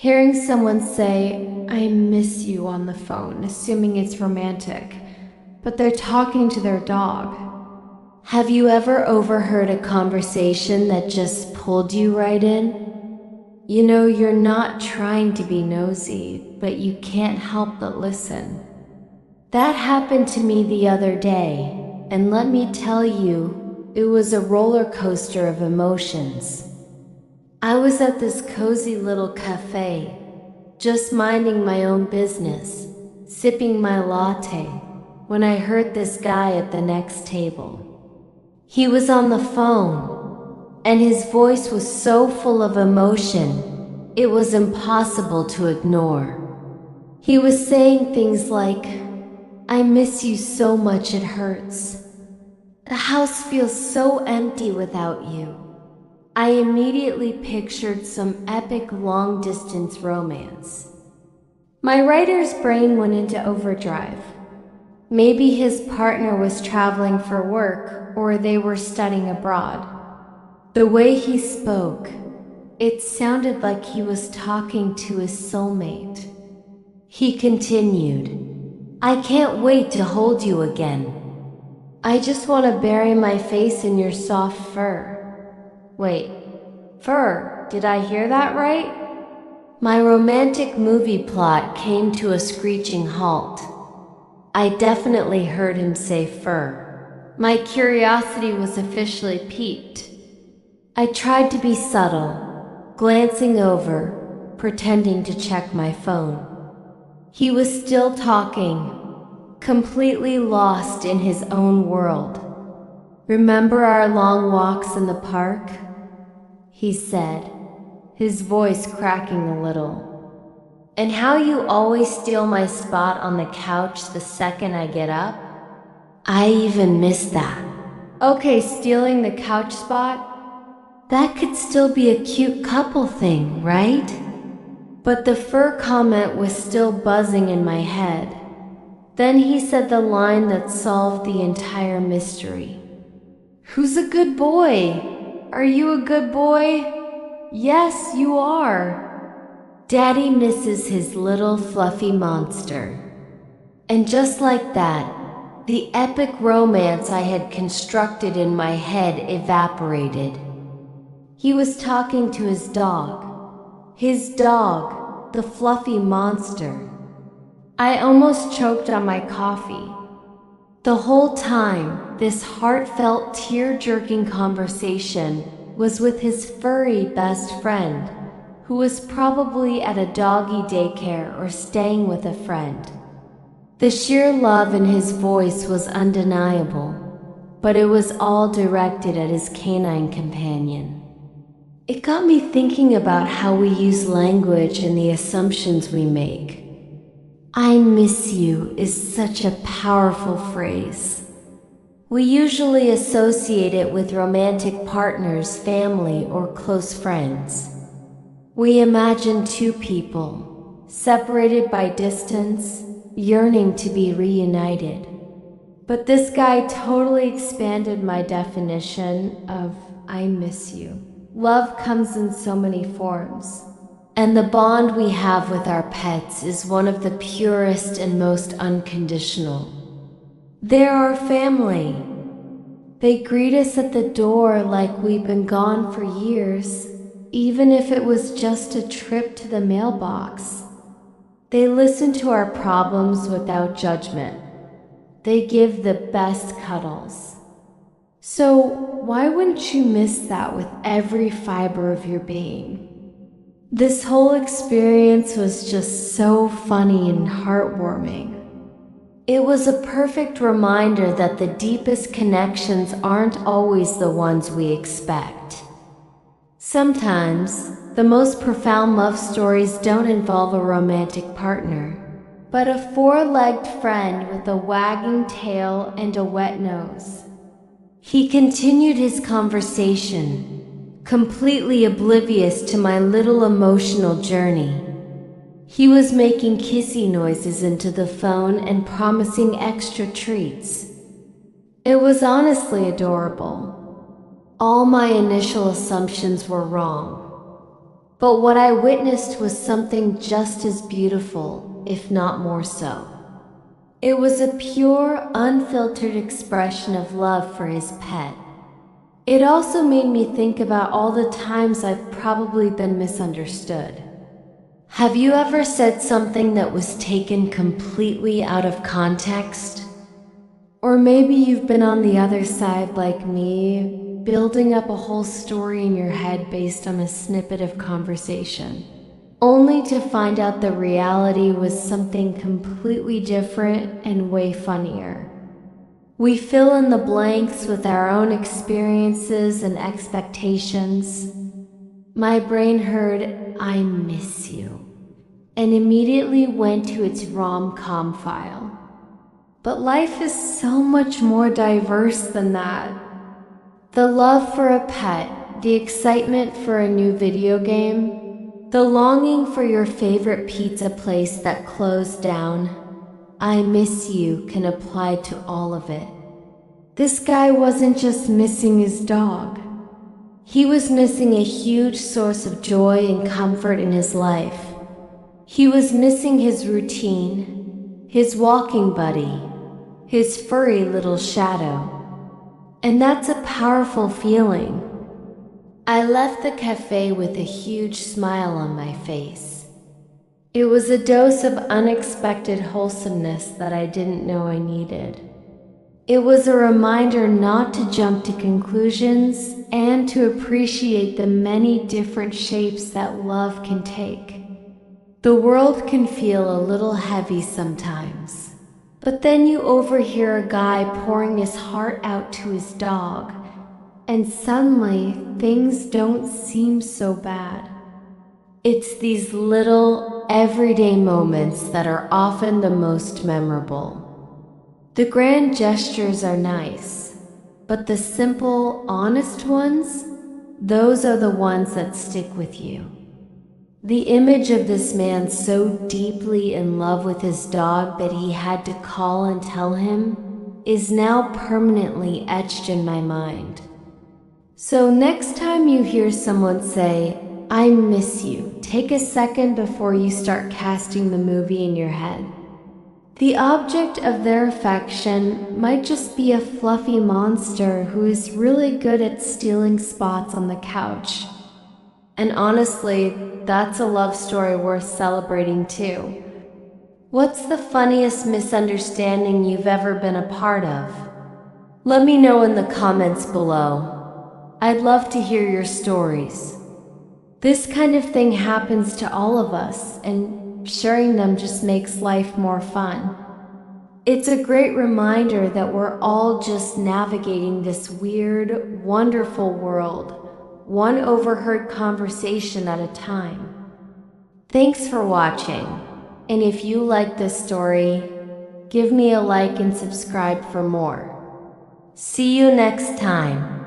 Hearing someone say, "I miss you" on the phone, assuming it's romantic, but they're talking to their dog. Have you ever overheard a conversation that just pulled you right in? You know, you're not trying to be nosy, but you can't help but listen. That happened to me the other day, and let me tell you, it was a roller coaster of emotions. I was at this cozy little cafe, just minding my own business, sipping my latte, when I heard this guy at the next table. He was on the phone, and his voice was so full of emotion, it was impossible to ignore. He was saying things like, "I miss you so much it hurts. The house feels so empty without you." I immediately pictured some epic long-distance romance. My writer's brain went into overdrive. Maybe his partner was traveling for work, or they were studying abroad. The way he spoke, it sounded like he was talking to his soulmate. He continued, "I can't wait to hold you again. I just want to bury my face in your soft fur." Wait, fur, did I hear that right? My romantic movie plot came to a screeching halt. I definitely heard him say fur. My curiosity was officially piqued. I tried to be subtle, glancing over, pretending to check my phone. He was still talking, completely lost in his own world. "Remember our long walks in the park?" he said, his voice cracking a little. "And how you always steal my spot on the couch the second I get up? I even miss that." Okay, stealing the couch spot? That could still be a cute couple thing, right? But the fur comment was still buzzing in my head. Then he said the line that solved the entire mystery. "Who's a good boy? Are you a good boy?" "Yes, you are. Daddy misses his little fluffy monster." And just like that, the epic romance I had constructed in my head evaporated. He was talking to his dog. His dog, the fluffy monster. I almost choked on my coffee. The whole time, this heartfelt, tear-jerking conversation was with his furry best friend, who was probably at a doggy daycare or staying with a friend. The sheer love in his voice was undeniable, but it was all directed at his canine companion. It got me thinking about how we use language and the assumptions we make. "I miss you" is such a powerful phrase. We usually associate it with romantic partners, family, or close friends. We imagine two people, separated by distance, yearning to be reunited. But this guy totally expanded my definition of "I miss you." Love comes in so many forms. And the bond we have with our pets is one of the purest and most unconditional. They're our family. They greet us at the door like we've been gone for years, even if it was just a trip to the mailbox. They listen to our problems without judgment. They give the best cuddles. So, why wouldn't you miss that with every fiber of your being? This whole experience was just so funny and heartwarming. It was a perfect reminder that the deepest connections aren't always the ones we expect. Sometimes, the most profound love stories don't involve a romantic partner, but a four-legged friend with a wagging tail and a wet nose. He continued his conversation, completely oblivious to my little emotional journey. He was making kissy noises into the phone and promising extra treats. It was honestly adorable. All my initial assumptions were wrong. But what I witnessed was something just as beautiful, if not more so. It was a pure, unfiltered expression of love for his pet. It also made me think about all the times I've probably been misunderstood. Have you ever said something that was taken completely out of context? Or maybe you've been on the other side like me, building up a whole story in your head based on a snippet of conversation, only to find out the reality was something completely different and way funnier. We fill in the blanks with our own experiences and expectations. My brain heard, "I miss you," and immediately went to its rom-com file. But life is so much more diverse than that. The love for a pet, the excitement for a new video game, the longing for your favorite pizza place that closed down. I miss you can apply to all of it. This guy wasn't just missing his dog. He was missing a huge source of joy and comfort in his life. He was missing his routine, his walking buddy, his furry little shadow. And that's a powerful feeling. I left the cafe with a huge smile on my face. It was a dose of unexpected wholesomeness that I didn't know I needed. It was a reminder not to jump to conclusions and to appreciate the many different shapes that love can take. The world can feel a little heavy sometimes, but then you overhear a guy pouring his heart out to his dog, and suddenly things don't seem so bad. It's these little, everyday moments that are often the most memorable. The grand gestures are nice, but the simple, honest ones, those are the ones that stick with you. The image of this man so deeply in love with his dog that he had to call and tell him is now permanently etched in my mind. So next time you hear someone say, "I miss you," take a second before you start casting the movie in your head. The object of their affection might just be a fluffy monster who is really good at stealing spots on the couch. And honestly, that's a love story worth celebrating too. What's the funniest misunderstanding you've ever been a part of? Let me know in the comments below. I'd love to hear your stories. This kind of thing happens to all of us, and sharing them just makes life more fun. It's a great reminder that we're all just navigating this weird, wonderful world, one overheard conversation at a time. Thanks for watching, and if you like this story, give me a like and subscribe for more. See you next time.